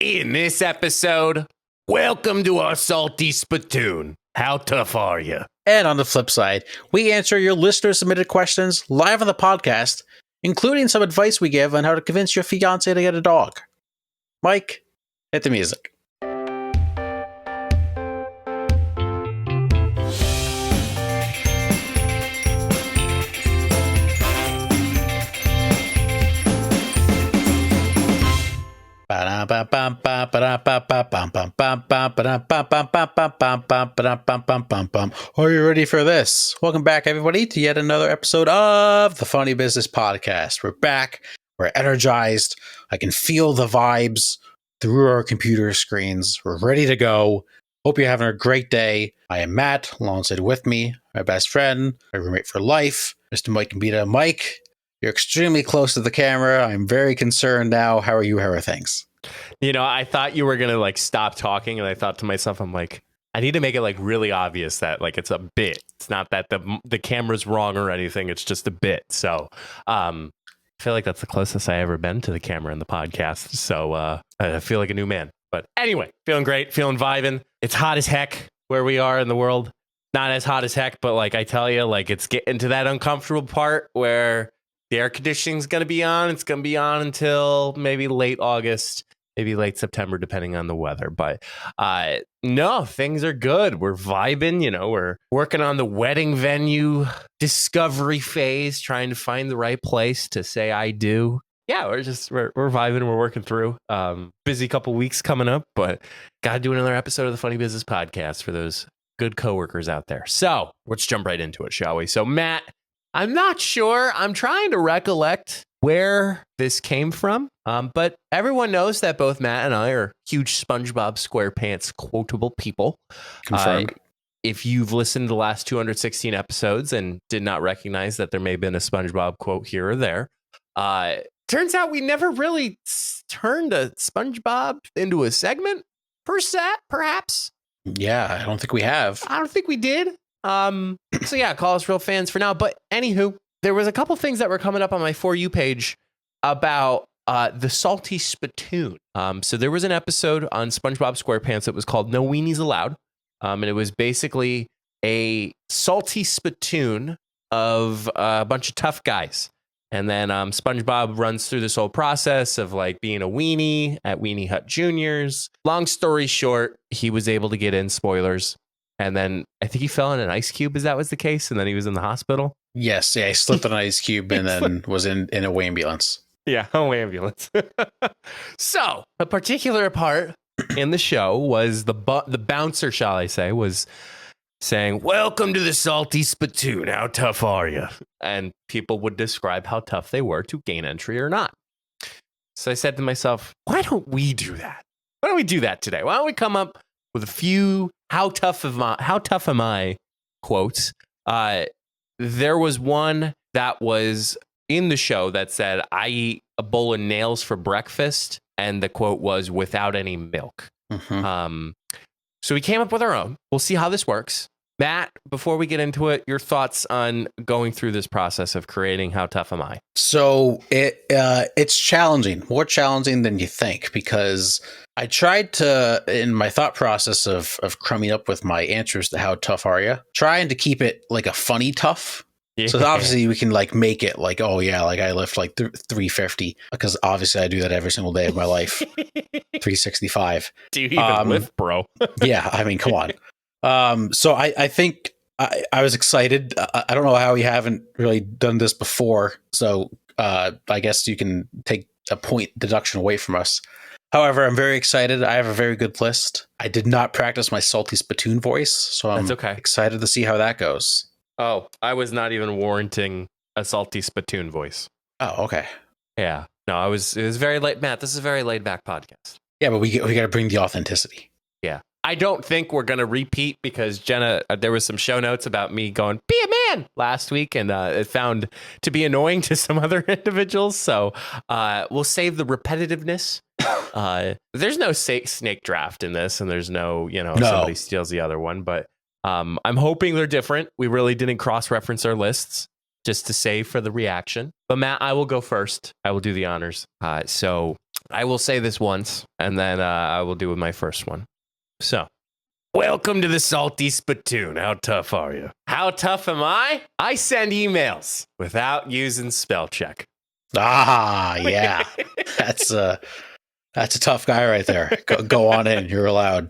In this episode, welcome to our Salty Spitoon. How tough are you? And on the flip side, we answer your listener-submitted questions live on the podcast, including some advice we give on how to convince your fiancé to get a dog. Mike, hit the music. Are you ready for this? Welcome back, everybody, to yet another episode of the Funny Business Podcast. We're back. We're energized. I can feel the vibes through our computer screens. We're ready to go. Hope you're having a great day. I am Matt, alongside with me, my best friend, my roommate for life, Mr. Mike Gambita. Mike, you're extremely close to the camera. I'm very concerned now. How are you? How are things? You know, I thought you were going to stop talking, and I thought to myself, I'm like, I need to make it really obvious that it's a bit. It's not that the camera's wrong or anything. It's just a bit. So I feel like that's the closest I ever been to the camera in the podcast. So I feel like a new man. But anyway, feeling great, feeling vibing. It's hot as heck where we are in the world. Not as hot as heck, but I tell you, it's getting to that uncomfortable part where the air conditioning's going to be on. It's going to be on until maybe late August, maybe late September, depending on the weather. But no, things are good. We're vibing. We're working on the wedding venue discovery phase, trying to find the right place to say I do. Yeah, we're vibing. We're working through. Busy couple weeks coming up, but got to do another episode of the Funny Business Podcast for those good coworkers out there. So let's jump right into it, shall we? So Matt, I'm not sure. I'm trying to recollect where this came from, but everyone knows that both Matt and I are huge SpongeBob SquarePants quotable people. Confirmed. If you've listened to the last 216 episodes and did not recognize that there may have been a SpongeBob quote here or there, turns out we never really turned a SpongeBob into a segment, perhaps. Yeah, I don't think we have. I don't think we did. So yeah, call us real fans for now. But anywho, there was a couple things that were coming up on my For You page about the Salty Spitoon. So there was an episode on SpongeBob SquarePants that was called No Weenies Allowed. And it was basically a salty spittoon of a bunch of tough guys. And then SpongeBob runs through this whole process of being a weenie at Weenie Hut Juniors. Long story short, he was able to get in, spoilers. And then I think he fell in an ice cube, as that was the case. And then he was in the hospital. Yes, yeah, he slipped on an ice cube and then was in a ambulance. Yeah, a ambulance. So a particular part in the show was the bouncer, shall I say, was saying, "Welcome to the Salty Spitoon. How tough are you?" And people would describe how tough they were to gain entry or not. So I said to myself, why don't we do that? Why don't we do that today? Why don't we come up with a few how tough am I quotes. There was one that was in the show that said, "I eat a bowl of nails for breakfast," and the quote was, "without any milk." Mm-hmm. So we came up with our own. We'll see how this works. Matt, before we get into it, your thoughts on going through this process of creating How Tough Am I? So it's challenging, more challenging than you think, because I tried to, in my thought process of coming up with my answers to How Tough Are You, trying to keep it a funny tough. Yeah. So obviously we can make it oh yeah, I lift 350, because obviously I do that every single day of my life. 365. Do you even lift, bro? Yeah, I mean, come on. So I think I was excited. I don't know how we haven't really done this before. So I guess you can take a point deduction away from us. However, I'm very excited. I have a very good list. I did not practice my Salty Spitoon voice, so I'm excited to see how that goes. Oh, I was not even warranting a Salty Spitoon voice. Oh, okay. Yeah. No, it was very late. Matt, this is a very laid back podcast. Yeah, but we got to bring the authenticity. Yeah. I don't think we're going to repeat, because Jenna, there was some show notes about me going, "Be a man," last week, and it found to be annoying to some other individuals. So we'll save the repetitiveness. There's no snake draft in this, and there's no, somebody steals the other one, but I'm hoping they're different. We really didn't cross-reference our lists just to save for the reaction. But Matt, I will go first. I will do the honors. So I will say this once, and then I will do with my first one. So, welcome to the Salty Spitoon. How tough are you? How tough am I? I send emails without using spell check. Ah, yeah. That's a tough guy right there. Go on in. You're allowed.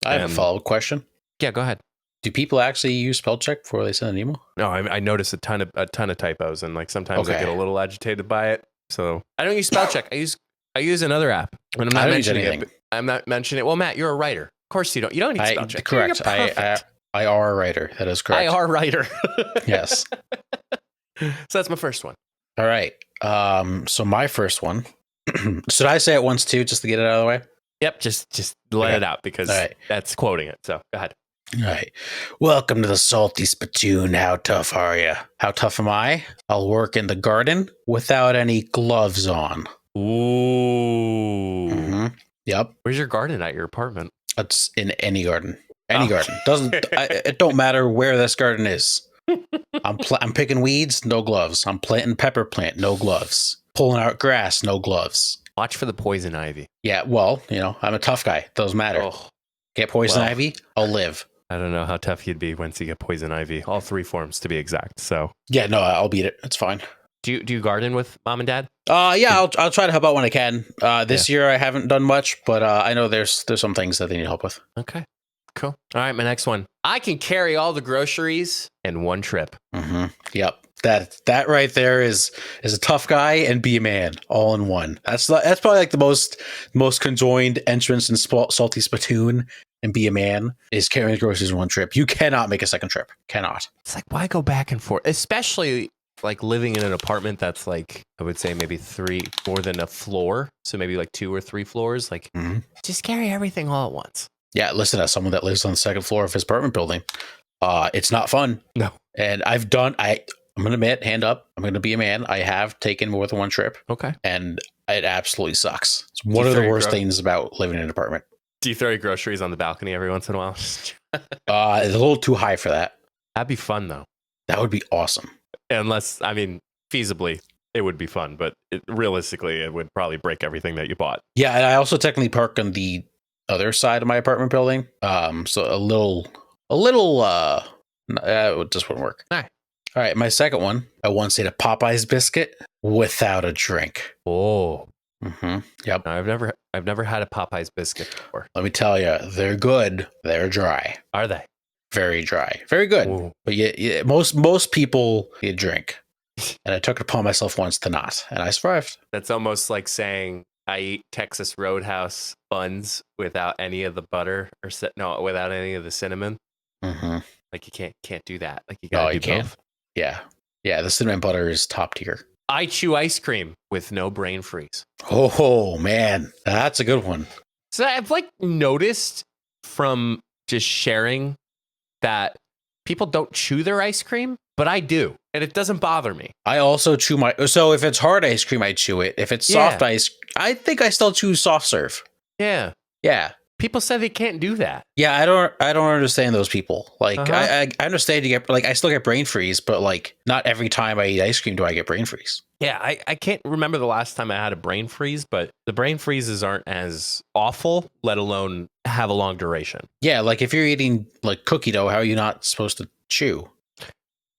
I have a follow-up question. Yeah, go ahead. Do people actually use spell check before they send an email? No, I notice a ton of typos, and like sometimes I get a little agitated by it. So I don't use spell check. I use another app, and I'm not mentioning it. I'm not mentioning it. Well, Matt, you're a writer. Of course you don't. You don't need spell check. Correct. I are a writer. That is correct. I are a writer. Yes. So that's my first one. All right. So my first one. Should I say it once too, just to get it out of the way? Yep. Just let it out because that's quoting it. So go ahead. All right. Welcome to the Salty Spitoon. How tough are you? How tough am I? I'll work in the garden without any gloves on. Ooh. Mm-hmm. Yep. Where's your garden at your apartment? It's in any garden. Any garden. It don't matter where this garden is. I'm picking weeds, no gloves. I'm planting pepper plant, no gloves. Pulling out grass, no gloves. Watch for the poison ivy. Yeah, well, I'm a tough guy. Doesn't matter. Oh. Get poison ivy, I'll live. I don't know how tough you'd be once you get poison ivy. All 3 forms to be exact. So yeah, no, I'll beat it. It's fine. Do you garden with mom and dad? Yeah, I'll try to help out when I can. This year I haven't done much, but I know there's some things that they need help with. Okay, cool. All right, my next one. I can carry all the groceries in one trip. Mm-hmm. Yep. That right there is a tough guy and be a man all in one. That's probably like the most conjoined entrance in Salty Spitoon and be a man is carrying groceries in one trip. You cannot make a second trip. Cannot. It's like, why go back and forth? Especially like living in an apartment that's like, I would say maybe more than a floor. So maybe like 2 or 3 floors. Like just carry everything all at once. Yeah. Listen, as someone that lives on the second floor of his apartment building, it's not fun. No. And I'm going to admit, hand up, I'm going to be a man. I have taken more than one trip. Okay. And it absolutely sucks. It's one of the worst things about living in an apartment. Do you throw your groceries on the balcony every once in a while? It's a little too high for that. That'd be fun, though. That would be awesome. Unless, feasibly, it would be fun. But realistically, it would probably break everything that you bought. Yeah, and I also technically park on the other side of my apartment building. So it just wouldn't work. All right, my second one. I once ate a Popeye's biscuit without a drink. Oh. Mm-hmm. Yep. No, I've never had a Popeye's biscuit before. Let me tell you, they're good. They're dry. Are they? Very dry. Very good. Ooh. But yeah, most people you drink. And I took it upon myself once to not, and I survived. That's almost like saying I eat Texas Roadhouse buns without any of the butter without any of the cinnamon. Mm-hmm. Like you can't do that. Like you gotta do both. Yeah. Yeah, the cinnamon butter is top tier. I chew ice cream with no brain freeze. Oh, man. That's a good one. So I've noticed from just sharing that people don't chew their ice cream, but I do. And it doesn't bother me. I also chew so if it's hard ice cream, I chew it. If it's soft ice, I think I still chew soft serve. Yeah. Yeah. People say they can't do that. Yeah, I don't understand those people. Like, I understand you get I still get brain freeze, but not every time I eat ice cream do I get brain freeze. Yeah, I can't remember the last time I had a brain freeze, but the brain freezes aren't as awful, let alone have a long duration. Yeah, like if you're eating cookie dough, how are you not supposed to chew?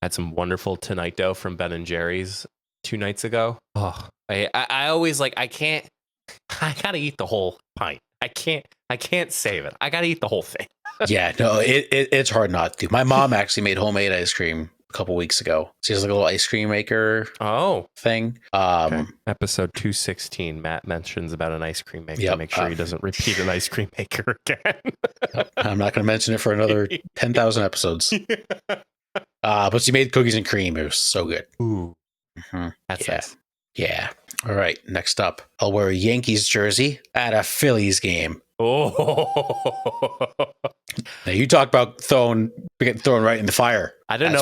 Had some wonderful Tonight dough from Ben & Jerry's 2 nights ago. Oh, I always I gotta eat the whole pint. I can't save it. I gotta eat the whole thing. Yeah, no, it's hard not to. My mom actually made homemade ice cream a couple weeks ago. She has a little ice cream maker thing. Okay. Episode 216, Matt mentions about an ice cream maker. Make sure he doesn't repeat an ice cream maker again. I'm not going to mention it for another 10,000 episodes. But she made cookies and cream. It was so good. Ooh. Mm-hmm. That's nice. Yeah. All right. Next up, I'll wear a Yankees jersey at a Phillies game. Oh. Now you talk about getting thrown right in the fire. I don't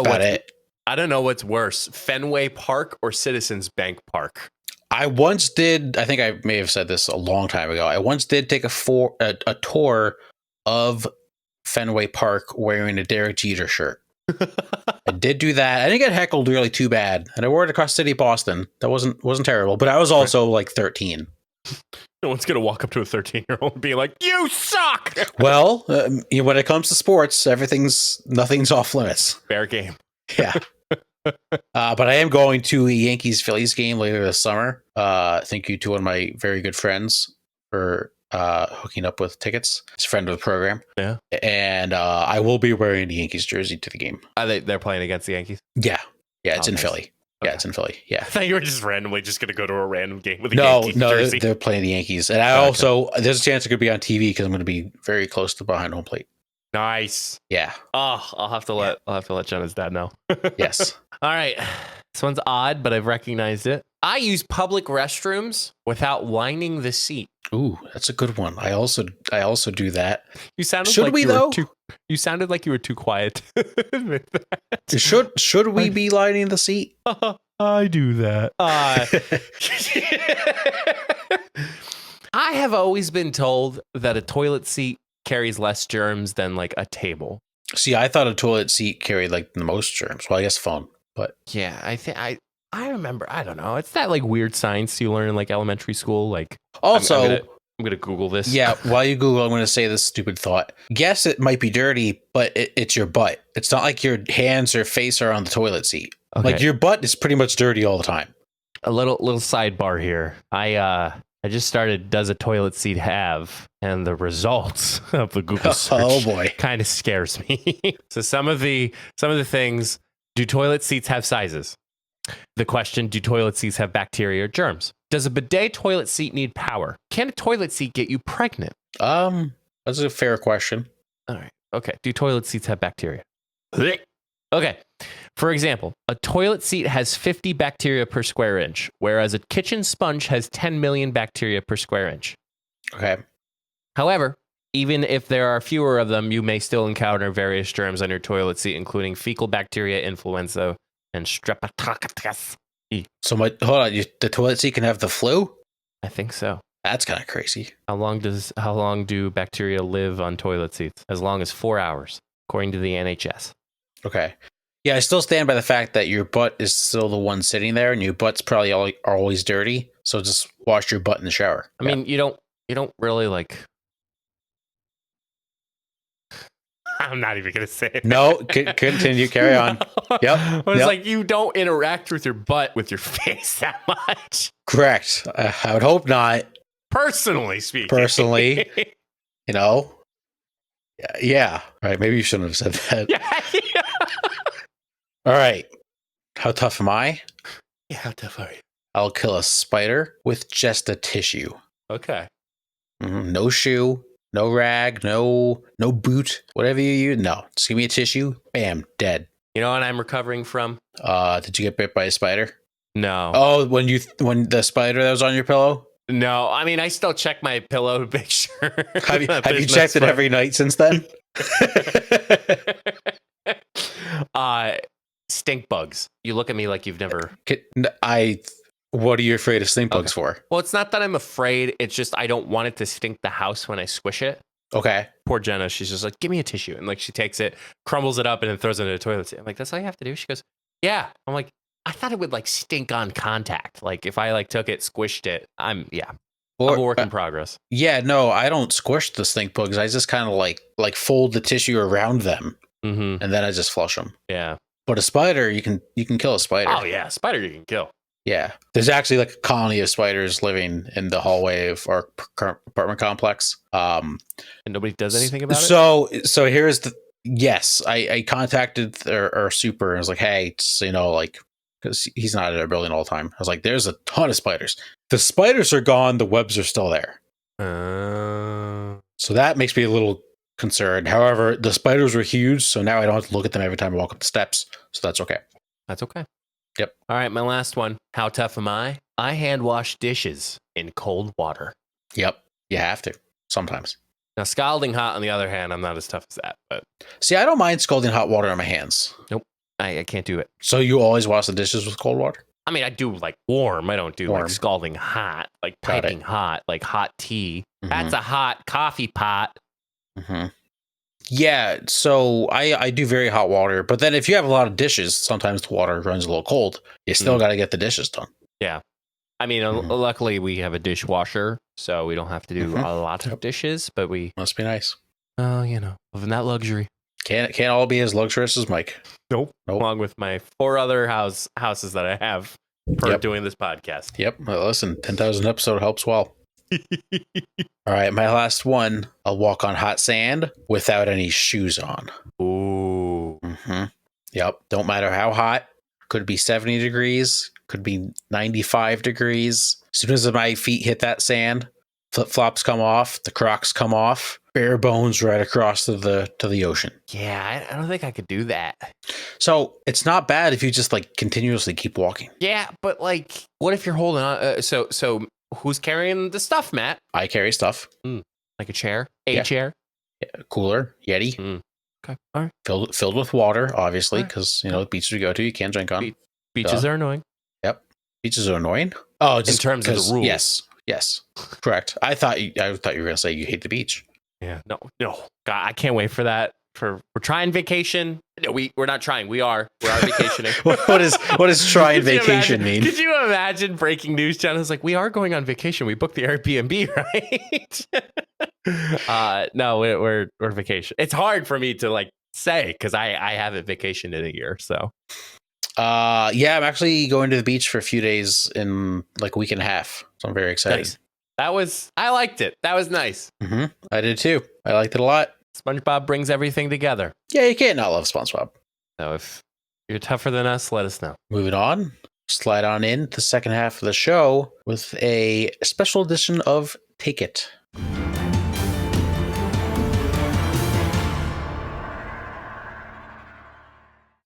know what's worse, Fenway Park or Citizens Bank Park. I once did. I think I may have said this a long time ago. I once did take a tour of Fenway Park wearing a Derek Jeter shirt. I did do that. I didn't get heckled really too bad, and I wore it across city Boston. That wasn't terrible, but I was also 13. No one's gonna walk up to a 13-year-old and be like, "You suck." Well, when it comes to sports, nothing's off limits. Fair game. Yeah. But I am going to a Yankees-Phillies game later this summer. Thank you to one of my very good friends for hooking up with tickets. He's a friend of the program. Yeah. And I will be wearing the Yankees jersey to the game. They're playing against the Yankees? Yeah. Yeah, it's in nice. Philly. Okay. Yeah, it's in Philly. Yeah. I thought you were just randomly just going to go to a random game with a Yankees jersey. They're playing the Yankees. And I also, there's a chance it could be on TV because I'm going to be very close to behind home plate. Nice. Yeah. Oh, I'll have to let Jenna's dad know. Yes. All right. This one's odd, but I've recognized it. I use public restrooms without lining the seat. Ooh, that's a good one. I also do that. You sounded Should like we you though? You sounded like you were too quiet to admit that. Should we be lining the seat? I do that. I have always been told that a toilet seat carries less germs than like a table. See, I thought a toilet seat carried like the most germs. Well, I guess phone, but yeah, I think I remember. I don't know. It's that like weird science you learn in like elementary school. Like also, I'm gonna Google this. Yeah, while you Google, I'm going to say this stupid thought. Yes, it might be dirty, but it's your butt. It's not like your hands or face are on the toilet seat. Okay. Like your butt is pretty much dirty all the time. A little sidebar here. I just started Does a Toilet Seat Have? And the results of the Google search kind of scares me. So some of the things, do toilet seats have sizes? The question, do toilet seats have bacteria or germs? Does a bidet toilet seat need power? Can a toilet seat get you pregnant? That's a fair question. All right. Okay. Do toilet seats have bacteria? Okay. For example, a toilet seat has 50 bacteria per square inch, whereas a kitchen sponge has 10 million bacteria per square inch. Okay. However, even if there are fewer of them, you may still encounter various germs on your toilet seat, including fecal bacteria, influenza, and streptococcus. So hold on, the toilet seat can have the flu? I think so. That's kind of crazy. How long do bacteria live on toilet seats? As long as 4 hours, according to the NHS. Okay. Yeah, I still stand by the fact that your butt is still the one sitting there, and your butt's probably always dirty. So just wash your butt in the shower. I mean, you don't really like. I'm not even gonna say it. No, continue. Carry on. Yep. It's like you don't interact with your butt with your face that much. Correct. I would hope not. Personally speaking. Personally, you know. Yeah. Right. Maybe you shouldn't have said that. Yeah. All right. How tough am I? Yeah. How tough are you? I'll kill a spider with just a tissue. Okay. No shoe. No rag, no boot, whatever you use. No, just give me a tissue. Bam, dead. You know what I'm recovering from? Did you get bit by a spider? No. Oh, when the spider that was on your pillow? No, I mean I still check my pillow to make sure. Have you checked it every night since then? Stink bugs. You look at me like you've never. What are you afraid of stink bugs for? Well, it's not that I'm afraid. It's just I don't want it to stink the house when I squish it. Okay. Poor Jenna. She's just like, give me a tissue. And like she takes it, crumbles it up, and then throws it in the toilet. I'm like, that's all you have to do? She goes, yeah. I'm like, I thought it would like stink on contact. Like if I like took it, squished it, I'm a work in progress. Yeah, no, I don't squish the stink bugs. I just kind of like fold the tissue around them, and then I just flush them. Yeah. But a spider, you can kill a spider. Oh yeah, a spider you can kill. Yeah. There's actually like a colony of spiders living in the hallway of our apartment complex. And nobody does anything about it? So here's yes, I contacted our super and was like, hey, just, like, because he's not at our building all the time. I was like, there's a ton of spiders. The spiders are gone. The webs are still there. So that makes me a little concerned. However, the spiders were huge. So now I don't have to look at them every time I walk up the steps. So that's okay. That's okay. Yep. All right, my last one. How tough am I? I hand wash dishes in cold water. Yep. You have to sometimes. Now, scalding hot, on the other hand, I'm not as tough as that. But see, I don't mind scalding hot water on my hands. Nope. I can't do it. So you always wash the dishes with cold water? I mean, I do like warm. I don't do like scalding hot, like piping hot, like hot tea. That's a hot coffee pot. Yeah, so I do very hot water, but then if you have a lot of dishes, sometimes the water runs a little cold. You still got to get the dishes done. Yeah. I mean, luckily we have a dishwasher, so we don't have to do a lot of dishes. But we must be nice. Living that luxury. Can't all be as luxurious as Mike. Nope. Along with my 4 other houses that I have for doing this podcast. Yep. Well, listen, 10,000 episode helps well. All right, my last one. I'll walk on hot sand without any shoes on. Ooh. Yep. Don't matter how hot. Could be 70 degrees. Could be 95 degrees. As soon as my feet hit that sand, flip-flops come off, the Crocs come off, bare bones right across to the ocean. Yeah, I don't think I could do that. So it's not bad if you just like continuously keep walking. Yeah, but like, what if you're holding on? So who's carrying the stuff, Matt? I carry stuff. Like a chair? Chair? Yeah, cooler, Yeti. Okay, all right. Filled with water, obviously, because the beaches we go to, you can't drink on. Beaches are annoying. Yep, beaches are annoying. Oh, just in terms of the rules. Yes, correct. I thought you were gonna say you hate the beach. Yeah, no. God, I can't wait for that. We're trying vacation. No, we're not trying. We are vacationing. What does trying vacation mean? Could you imagine breaking news channels like, we are going on vacation? We booked the Airbnb, right? No, we're vacation. It's hard for me to like say because I haven't vacationed in a year. So, yeah, I'm actually going to the beach for a few days in like a week and a half. So I'm very excited. Nice. I liked it. That was nice. I did too. I liked it a lot. SpongeBob brings everything together. Yeah, you can't not love SpongeBob. So if you're tougher than us, let us know. Moving on, slide on in the second half of the show with a special edition of Take It.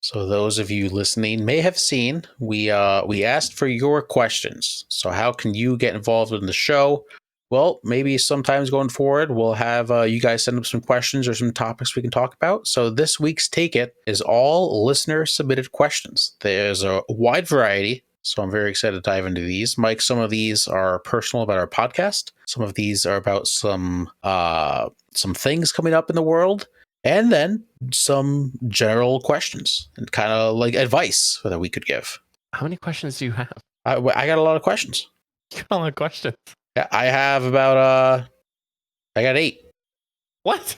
So those of you listening may have seen, we asked for your questions. So how can you get involved in the show? Well, maybe sometimes going forward, we'll have you guys send up some questions or some topics we can talk about. So this week's Take It is all listener-submitted questions. There's a wide variety, so I'm very excited to dive into these. Mike, some of these are personal about our podcast. Some of these are about some things coming up in the world. And then some general questions and kind of like advice that we could give. How many questions do you have? I got a lot of questions. You got a lot of questions. Yeah, I have about I got 8. What?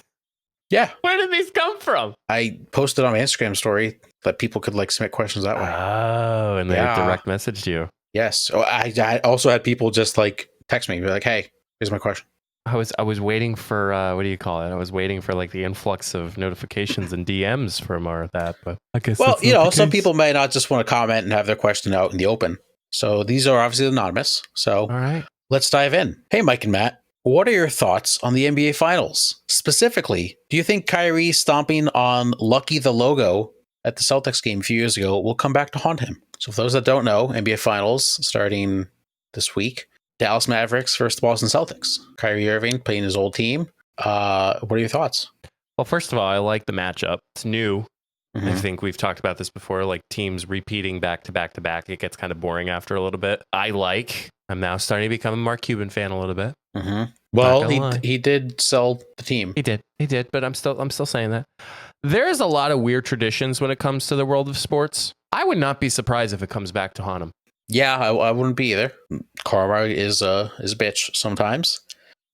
Yeah. Where did these come from? I posted on my Instagram story that people could like submit questions that way. Oh, and they direct messaged you. Yes. Oh, I also had people just like text me, be like, "Hey, here's my question." I was waiting for what do you call it? I was waiting for like the influx of notifications and DMs from that, but I guess. Well, some people may not just want to comment and have their question out in the open. So these are obviously anonymous. So all right. Let's dive in. Hey, Mike and Matt, what are your thoughts on the NBA Finals? Specifically, do you think Kyrie stomping on Lucky the logo at the Celtics game a few years ago will come back to haunt him? So for those that don't know, NBA Finals starting this week, Dallas Mavericks versus the Boston Celtics. Kyrie Irving playing his old team. What are your thoughts? Well, first of all, I like the matchup. It's new. I think we've talked about this before, like teams repeating back to back to back. It gets kind of boring after a little bit. I'm now starting to become a Mark Cuban fan a little bit. Well, he did sell the team. He did, but I'm still saying that. There's a lot of weird traditions when it comes to the world of sports. I would not be surprised if it comes back to haunt him. Yeah, I wouldn't be either. Karma is a bitch sometimes.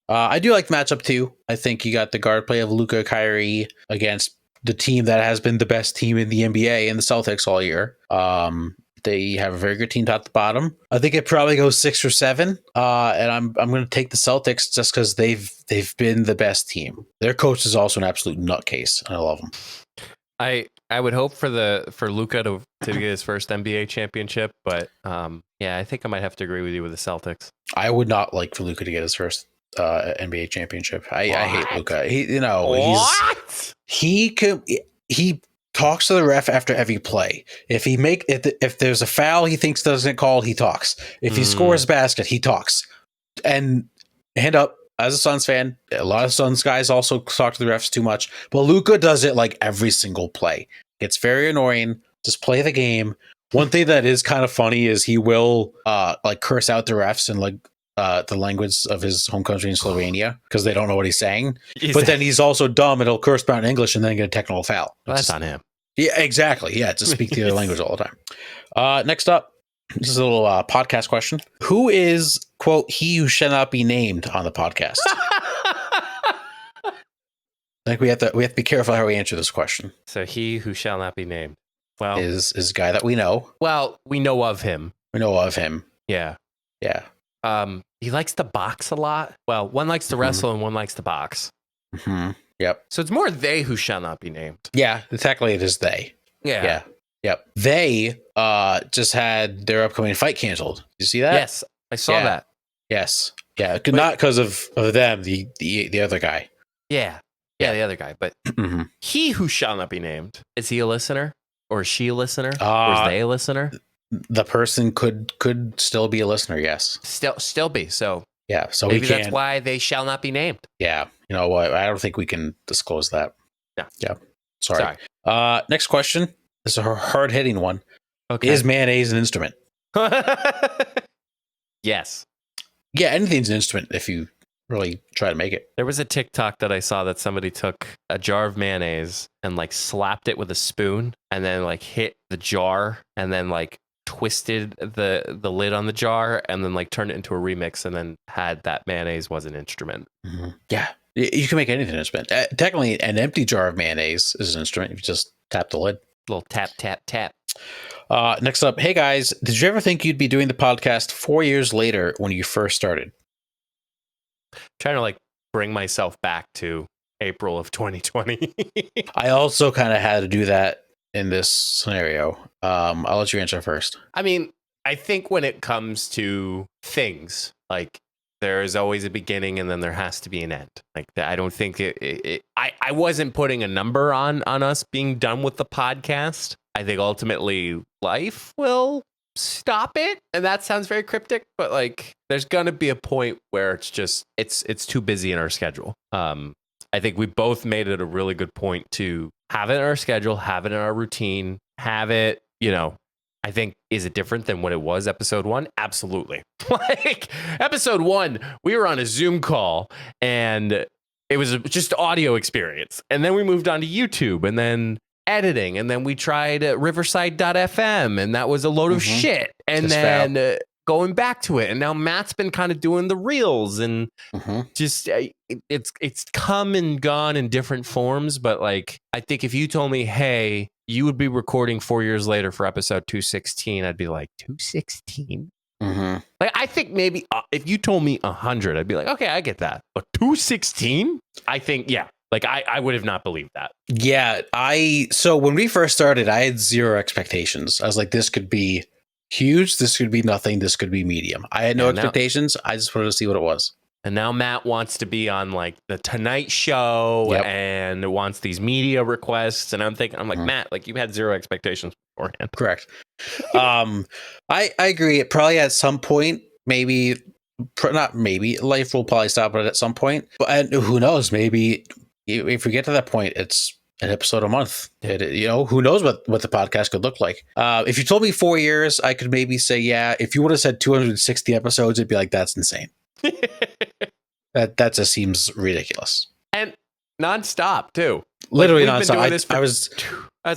I do like the matchup too. I think you got the guard play of Luka Kyrie against the team that has been the best team in the NBA and the Celtics all year. They have a very good team top to bottom. I think it probably goes 6 or 7. And I'm going to take the Celtics just because they've been the best team. Their coach is also an absolute nutcase, and I love him. I would hope for Luka to get his first NBA championship, but yeah, I think I might have to agree with you with the Celtics. I would not like for Luka to get his first NBA championship. I hate Luka. He talks to the ref after every play. If there's a foul he thinks doesn't call, he talks. If he scores a basket, he talks. And hand up, as a Suns fan, a lot of Suns guys also talk to the refs too much. But Luka does it like every single play. It's very annoying. Just play the game. One thing that is kind of funny is he will like curse out the refs and like the language of his home country in Slovenia because they don't know what he's saying. But then he's also dumb and he'll curse about in English and then get a technical foul. That's on him. Yeah, exactly. Yeah, to speak the other language all the time. Next up, this is a little podcast question. Who is quote, he who shall not be named on the podcast. I think we have to be careful how we answer this question. So he who shall not be named. Well, is a guy that we know. Well, we know of him. Yeah. Yeah. He likes to box a lot. Well, one likes to wrestle and one likes to box. Mm-hmm. Yep. So it's more they who shall not be named. Yeah, technically it is they. Yeah. Yeah. Yep. They just had their upcoming fight canceled. You see that? Yes, I saw that. Yes. Yeah. Not because of them, the other guy. Yeah. Yeah, the other guy. But he who shall not be named, is he a listener? Or is she a listener? Or is they a listener? The person could still be a listener, yes. Still be. So yeah, so maybe that's why they shall not be named. Yeah. You know what? I don't think we can disclose that. No. Yeah. Sorry. Next question. This is a hard-hitting one. Okay. Is mayonnaise an instrument? Yes. Yeah, anything's an instrument if you really try to make it. There was a TikTok that I saw that somebody took a jar of mayonnaise and like slapped it with a spoon and then like hit the jar and then like twisted the lid on the jar and then like turned it into a remix and then had that mayonnaise was an instrument. Mm-hmm. Yeah. You can make anything an instrument. Technically, an empty jar of mayonnaise is an instrument if you just tap the lid. Little tap, tap, tap. Next up, hey guys, did you ever think you'd be doing the podcast 4 years later when you first started? Trying to like bring myself back to April of 2020. I also kind of had to do that in this scenario. I'll let you answer first. I mean, I think when it comes to things, like there is always a beginning and then there has to be an end. Like I don't think I wasn't putting a number on us being done with the podcast. I think ultimately life will stop it, and that sounds very cryptic, but like there's gonna be a point where it's just it's too busy in our schedule. I think we both made it a really good point to have it in our schedule, have it in our routine, have it, you know. I think, is it different than what it was episode 1? Absolutely. Like episode 1, we were on a Zoom call and it was just audio experience, and then we moved on to YouTube and then editing, and then we tried riverside.fm, and that was a load of shit, and just then going back to it, and now Matt's been kind of doing the reels, and just it's come and gone in different forms. But like, I think if you told me, hey, you would be recording 4 years later for episode 216, I'd be like, 216? Like, I think maybe if you told me 100, I'd be like, okay, I get that. But 216? I think, yeah. Like, I would have not believed that. Yeah, so when we first started, I had zero expectations. I was like, this could be huge, this could be nothing, this could be medium. I had no expectations. I just wanted to see what it was. And now Matt wants to be on like the Tonight Show and wants these media requests. And I'm like, Matt, like you had zero expectations beforehand. Correct. I agree. It probably at some point, maybe, not maybe, life will probably stop it at some point. But who knows? Maybe if we get to that point, it's an episode a month. Who knows what the podcast could look like. If you told me 4 years, I could maybe say, yeah. If you would have said 260 episodes, it'd be like, that's insane. That just seems ridiculous. And nonstop too. Literally like, nonstop. I was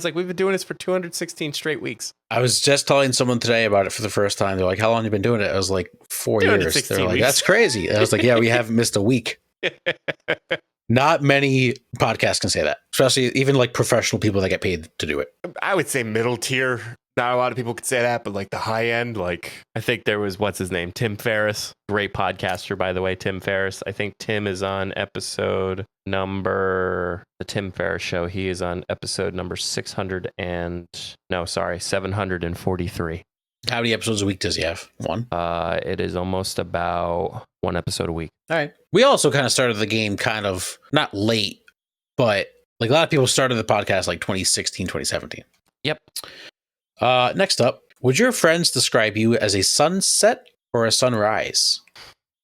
like, we've been doing this for 216 straight weeks. I was just telling someone today about it for the first time. They're like, how long have you been doing it? I was like, 4 years. They're like, that's crazy. I was like, yeah, we haven't missed a week. Not many podcasts can say that, especially even like professional people that get paid to do it. I would say middle tier. Not a lot of people could say that, but like the high end, like I think there was, what's his name? Tim Ferriss. Great podcaster, by the way, Tim Ferriss. I think Tim is on episode number, the Tim Ferriss show. He is on episode number 743. How many episodes a week does he have? One? It is almost about one episode a week. All right. We also kind of started the game kind of not late, but like a lot of people started the podcast like 2016, 2017. Yep. Next up, would your friends describe you as a sunset or a sunrise?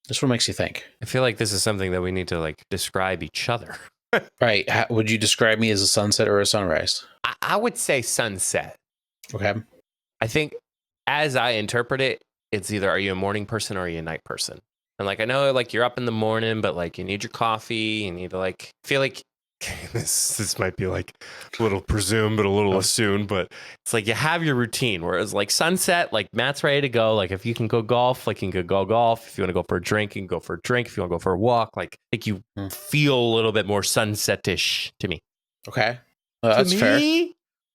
This one makes you think. I feel like this is something that we need to like describe each other. Right. Would you describe me as a sunset or a sunrise? I would say sunset. Okay. I think as I interpret it, it's either are you a morning person or are you a night person? And like, I know like you're up in the morning, but like you need your coffee, you need to like feel like this might be like a little presumed, but a little assumed, but it's like you have your routine. Whereas like sunset, like Matt's ready to go. Like if you can go golf, like you can go golf. If you want to go for a drink, you can go for a drink. If you want to go for a walk, like I think you feel a little bit more sunset-ish to me. Okay, that's fair.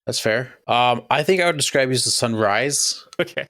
That's fair. I think I would describe you as the sunrise. Okay.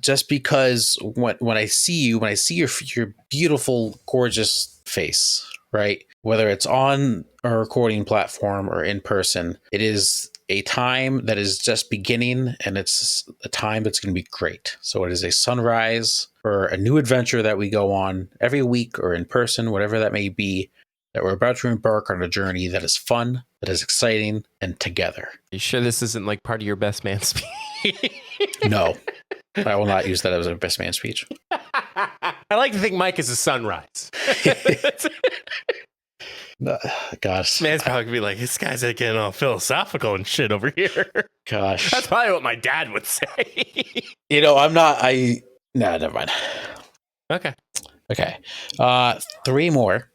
Just because when I see you, when I see your beautiful, gorgeous face, right? Whether it's on a recording platform or in person, it is a time that is just beginning, and it's a time that's going to be great. So it is a sunrise for a new adventure that we go on every week or in person, whatever that may be, that we're about to embark on a journey that is fun, that is exciting, and together. You sure this isn't like part of your best man speech? No, I will not use that as a best man speech. I like to think Mike is a sunrise. Gosh, man's probably gonna be like, this guy's like getting all philosophical and shit over here. Gosh, that's probably what my dad would say. I'm not. No, never mind. Okay. 3 more.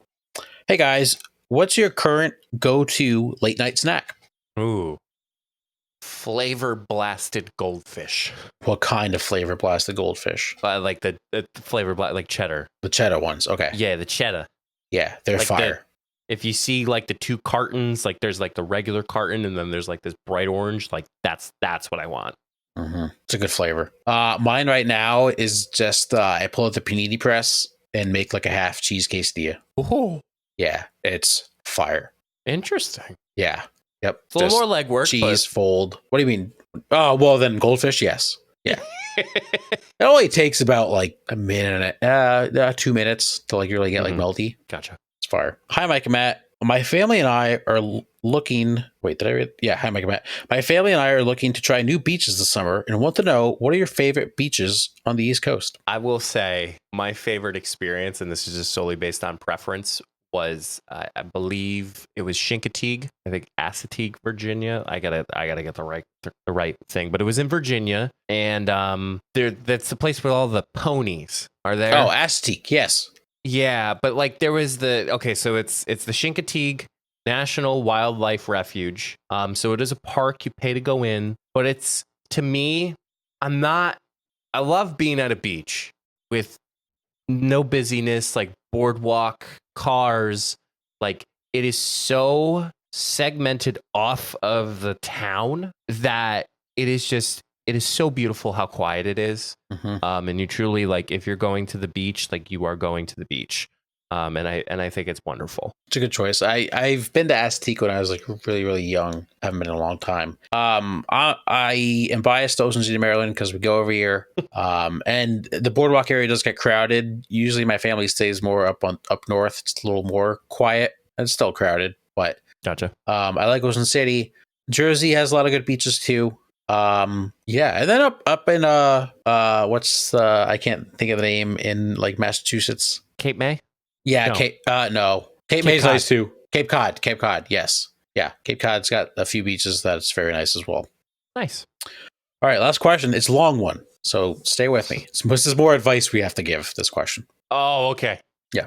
Hey guys, what's your current go-to late night snack? Ooh, flavor blasted goldfish. What kind of flavor blasted goldfish? Like the flavor like cheddar. The cheddar ones. Okay. Yeah, the cheddar. Yeah, they're like fire. If you see like the 2 cartons, like there's like the regular carton and then there's like this bright orange, like that's what I want. Mm-hmm. It's a good flavor. Mine right now is just I pull out the panini press and make like a half cheese quesadilla. Oh, yeah, it's fire. Interesting. Yeah. Yep. It's a little more legwork. Cheese fold. What do you mean? Oh, well then goldfish. Yes. Yeah. It only takes about like a minute, 2 minutes to like really get like melty. Gotcha. It's fire. Hi, Mike and Matt. My family and I are looking. Wait, did I read? Yeah. Hi, Mike and Matt. My family and I are looking to try new beaches this summer and want to know, what are your favorite beaches on the East Coast? I will say my favorite experience, and this is just solely based on preference, was I believe it was Chincoteague. I think Assateague, Virginia. I gotta get the right thing, but it was in Virginia, and that's the place where all the ponies are there. Oh, Assateague, yes. Yeah, but like there was so it's the Chincoteague National Wildlife Refuge. So it is a park, you pay to go in, but it's, to me, I love being at a beach with no busyness, like boardwalk, cars. Like it is so segmented off of the town that it is so beautiful how quiet it is. And you truly, like, if you're going to the beach, like you are going to the beach. And I think it's wonderful. It's a good choice. I've been to Assateague when I was like really, really young. I haven't been in a long time. I am biased to Ocean City, Maryland, because we go over here. And the boardwalk area does get crowded. Usually my family stays more up north. It's a little more quiet. It's still crowded, but gotcha. I like Ocean City. Jersey has a lot of good beaches too. Yeah, and then up in what's I can't think of the name, in like Massachusetts. Cape May? Yeah, no. Cape May's nice too. Cape Cod, yes. Yeah, Cape Cod's got a few beaches that's very nice as well. Nice. All right, last question. It's a long one, so stay with me. This is more advice we have to give this question. Oh, okay. Yeah.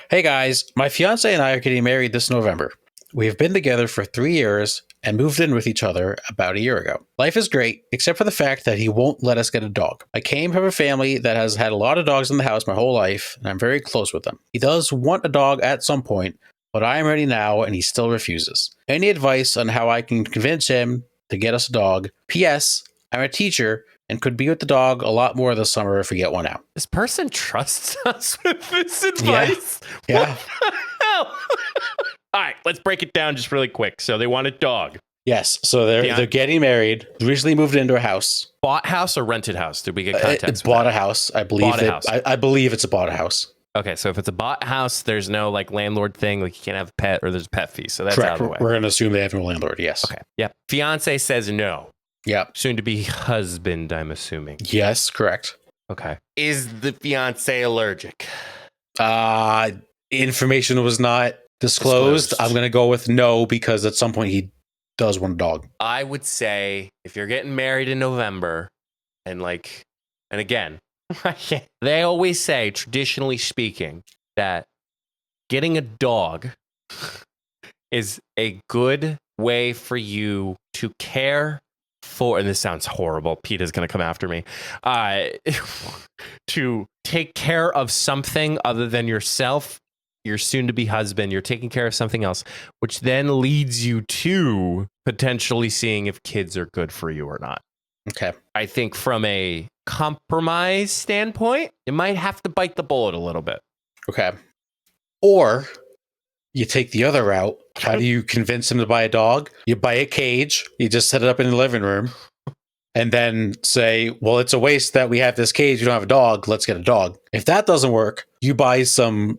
Hey guys, my fiance and I are getting married this November. We have been together for 3 years and moved in with each other about a year ago. Life is great, except for the fact that he won't let us get a dog. I came from a family that has had a lot of dogs in the house my whole life, and I'm very close with them. He does want a dog at some point, but I am ready now, and he still refuses. Any advice on how I can convince him to get us a dog? P.S. I'm a teacher and could be with the dog a lot more this summer if we get one out. This person trusts us with this advice. Yeah. What the hell? All right, let's break it down just really quick. So they want a dog. Yes. So they're getting married. Recently moved into a house. Bought house or rented house? Did we get context? Bought a house. I believe I believe it's a bought house. Okay, so if it's a bought house, there's no like landlord thing, like you can't have a pet, or there's a pet fee. So that's correct. Out of the way. We're going to assume they have no landlord. Yes. Okay. Yep. Fiance says no. Yep. Soon to be husband, I'm assuming. Yes, correct. Okay. Is the fiance allergic? Information was not disclosed. I'm going to go with no, because at some point he does want a dog. I would say if you're getting married in November and again, they always say, traditionally speaking, that getting a dog is a good way for you to care for, and this sounds horrible, PETA's going to come after me, to take care of something other than yourself, your soon-to-be husband, you're taking care of something else, which then leads you to potentially seeing if kids are good for you or not. Okay. I think from a compromise standpoint, you might have to bite the bullet a little bit. Okay. Or you take the other route. How do you convince him to buy a dog? You buy a cage. You just set it up in the living room. And then say, well, it's a waste that we have this cage. You don't have a dog. Let's get a dog. If that doesn't work, you buy some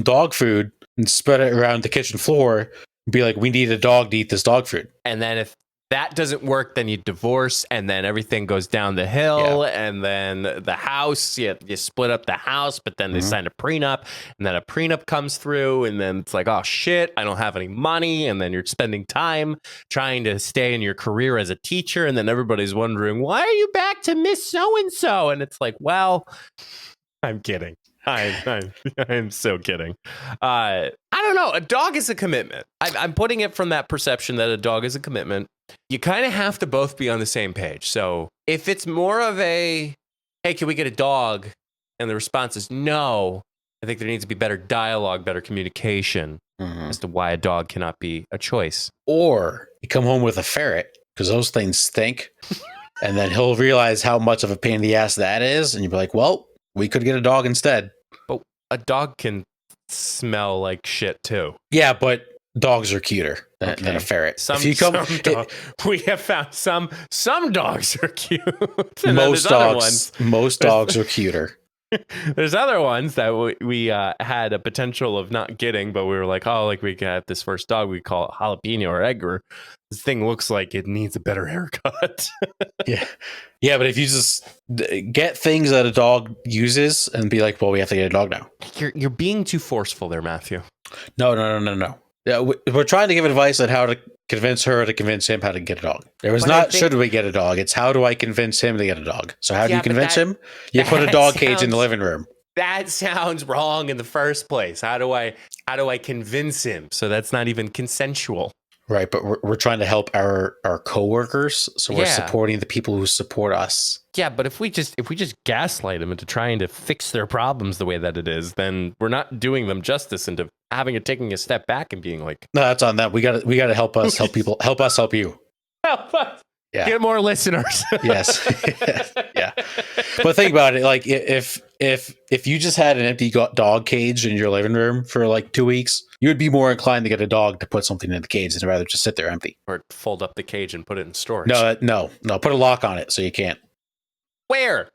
dog food and spread it around the kitchen floor and be like, we need a dog to eat this dog food. And then if that doesn't work, then you divorce, and then everything goes down the hill. Yeah. And then the house, you split up the house, but then they sign a prenup, and then a prenup comes through, and then it's like, oh shit, I don't have any money. And then you're spending time trying to stay in your career as a teacher, and then everybody's wondering, why are you back to Miss So-and-so? And it's like, well, I'm kidding. I'm so kidding. I don't know. A dog is a commitment. I'm putting it from that perception that a dog is a commitment. You kind of have to both be on the same page. So if it's more of a, hey, can we get a dog? And the response is no, I think there needs to be better dialogue, better communication as to why a dog cannot be a choice. Or you come home with a ferret, because those things stink. And then he'll realize how much of a pain in the ass that is. And you'll be like, well, we could get a dog instead. But a dog can smell like shit too. Yeah, but dogs are cuter than a ferret. We have found some dogs are cute. Most dogs are cuter. There's other ones that we had a potential of not getting, but we were like, oh, like we got this first dog, we call it Jalapeno or Edgar. This thing looks like it needs a better haircut. Yeah, but if you just get things that a dog uses and be like, well, we have to get a dog now. You're being too forceful there, Matthew. No. Yeah, we're trying to give advice on how to convince her to convince him how to get a dog. It was should we get a dog? It's how do I convince him to get a dog? So how do you convince him? You put a dog cage in the living room. That sounds wrong in the first place. How do I convince him? So that's not even consensual. Right, but we're trying to help our coworkers, so we're supporting the people who support us. Yeah, but if we just gaslight them into trying to fix their problems the way that it is, then we're not doing them justice into taking a step back and being like, no, that's on them. We got to help us help people. Help us help you. Help us. Yeah. Get more listeners. Yes. Yeah. But think about it. Like if you just had an empty dog cage in your living room for like 2 weeks, you would be more inclined to get a dog to put something in the cage than rather just sit there empty. Or fold up the cage and put it in storage. No. Put a lock on it so you can't. Where?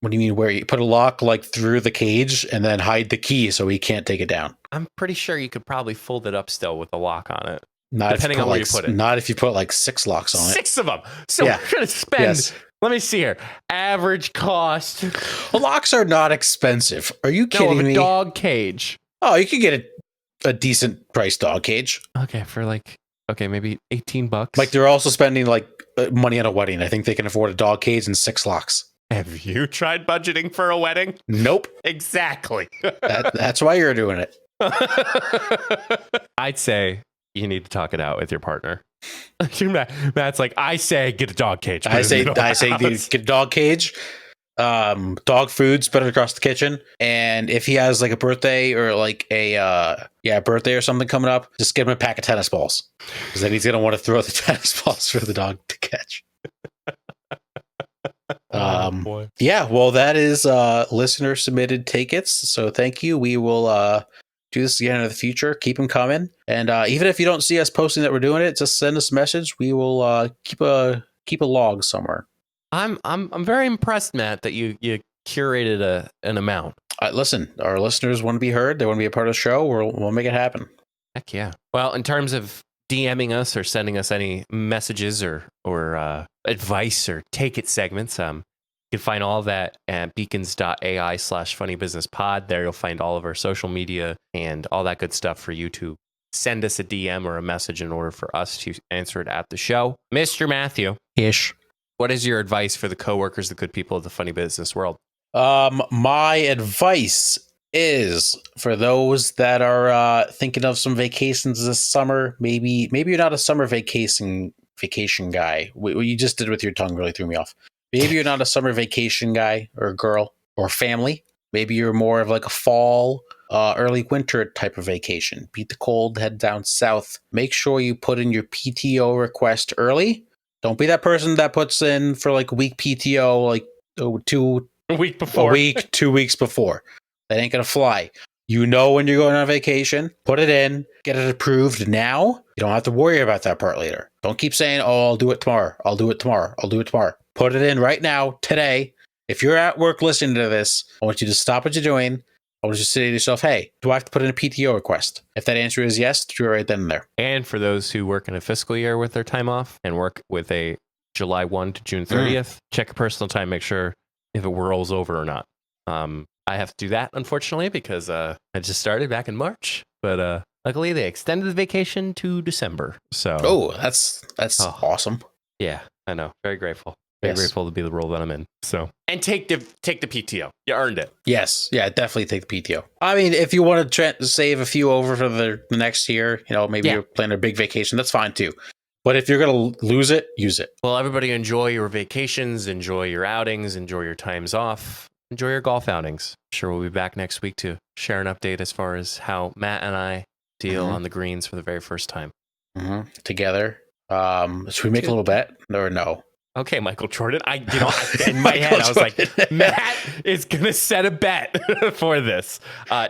What do you mean where? You put a lock like through the cage and then hide the key so he can't take it down. I'm pretty sure you could probably fold it up still with a lock on it. Depending on where you put it. Not if you put like 6 locks on it. 6 of them. So we're going to spend, let me see here, average cost. Well, locks are not expensive. Are you kidding me? A dog cage. Oh, you could get a decent price dog cage. Okay, for maybe $18. Like they're also spending like money on a wedding. I think they can afford a dog cage and 6 locks. Have you tried budgeting for a wedding? Nope. Exactly. That's why you're doing it. I'd say you need to talk it out with your partner. Matt's like, I say get a dog cage. I say get a dog cage, dog food spread it across the kitchen, and if he has like a birthday or like a birthday or something coming up, just give him a pack of tennis balls, because then he's gonna want to throw the tennis balls for the dog to catch. Boy. Yeah, well, that is listener submitted tickets, so thank you. We will do this again in the future. Keep them coming, and even if you don't see us posting that we're doing it, just send us a message. We will keep a log somewhere. I'm very impressed, Matt, that you curated an amount. Listen, our listeners want to be heard. They want to be a part of the show. We'll make it happen. Heck yeah. Well, in terms of DMing us or sending us any messages or advice or take it segments, you can find all of that at beacons.ai/funnybusinesspod. There you'll find all of our social media and all that good stuff for you to send us a DM or a message in order for us to answer it at the show. Mr. Matthew. Ish. What is your advice for the coworkers, the good people of the funny business world? My advice is for those that are thinking of some vacations this summer. Maybe you're not a summer vacation guy. What you just did with your tongue really threw me off. Maybe you're not a summer vacation guy or girl or family. Maybe you're more of like a fall, early winter type of vacation. Beat the cold, head down south. Make sure you put in your PTO request early. Don't be that person that puts in for like a week PTO, like a week before. A week, 2 weeks before. That ain't going to fly. You know when you're going on vacation, put it in, get it approved now. You don't have to worry about that part later. Don't keep saying, oh, I'll do it tomorrow. I'll do it tomorrow. I'll do it tomorrow. Put it in right now, today. If you're at work listening to this, I want you to stop what you're doing. I want you to say to yourself, hey, do I have to put in a PTO request? If that answer is yes, do it right then and there. And for those who work in a fiscal year with their time off and work with a July 1 to June 30th, check your personal time, make sure if it rolls over or not. I have to do that, unfortunately, because I just started back in March. But luckily, they extended the vacation to December. So, that's awesome. Yeah, I know. Very grateful. Very grateful to be the role that I'm in. So, and take the PTO. You earned it. Yes, yeah, definitely take the PTO. I mean, if you want to save a few over for the next year, maybe you're planning a big vacation. That's fine too. But if you're going to lose it, use it. Well, everybody enjoy your vacations, enjoy your outings, enjoy your times off, enjoy your golf outings. I'm sure we'll be back next week to share an update as far as how Matt and I deal on the greens for the very first time. Together. Should we make a little bet or no? Okay, Michael Jordan. In my head, I was like, Matt is going to set a bet for this.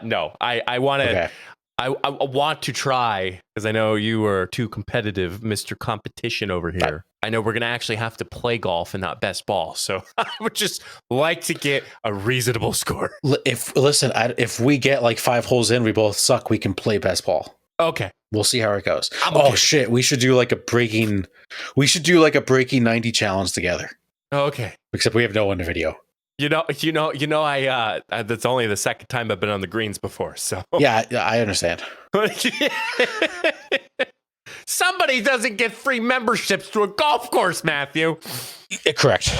No, I want to. Okay. I want to try, because I know you are too competitive, Mr. Competition over here. I know we're going to actually have to play golf and not best ball. So I would just like to get a reasonable score. If we get like 5 holes in, we both suck, we can play best ball. Okay. We'll see how it goes. Oh shit, we should do like a breaking 90 challenge together. Okay. Except we have no one to video. I that's only the second time I've been on the greens before, so. Yeah, I understand. Somebody doesn't get free memberships to a golf course, Matthew. Correct.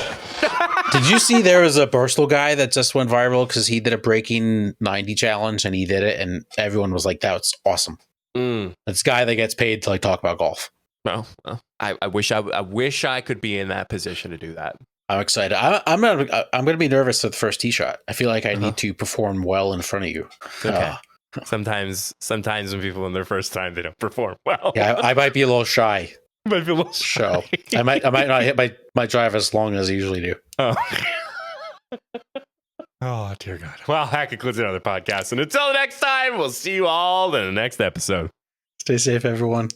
Did you see there was a Barstool guy that just went viral because he did a breaking 90 challenge and he did it and everyone was like, that's awesome. This guy that gets paid to like talk about golf. Well, I wish I could be in that position to do that. I'm excited. I'm going to be nervous at the first tee shot. I feel like I need to perform well in front of you. Okay. Sometimes when people in their first time, they don't perform well. Yeah, I might be a little shy. Might be a little shy. I might not hit my drive as long as I usually do. Oh. Oh, dear God. Well, that concludes another podcast. And until next time, we'll see you all in the next episode. Stay safe, everyone.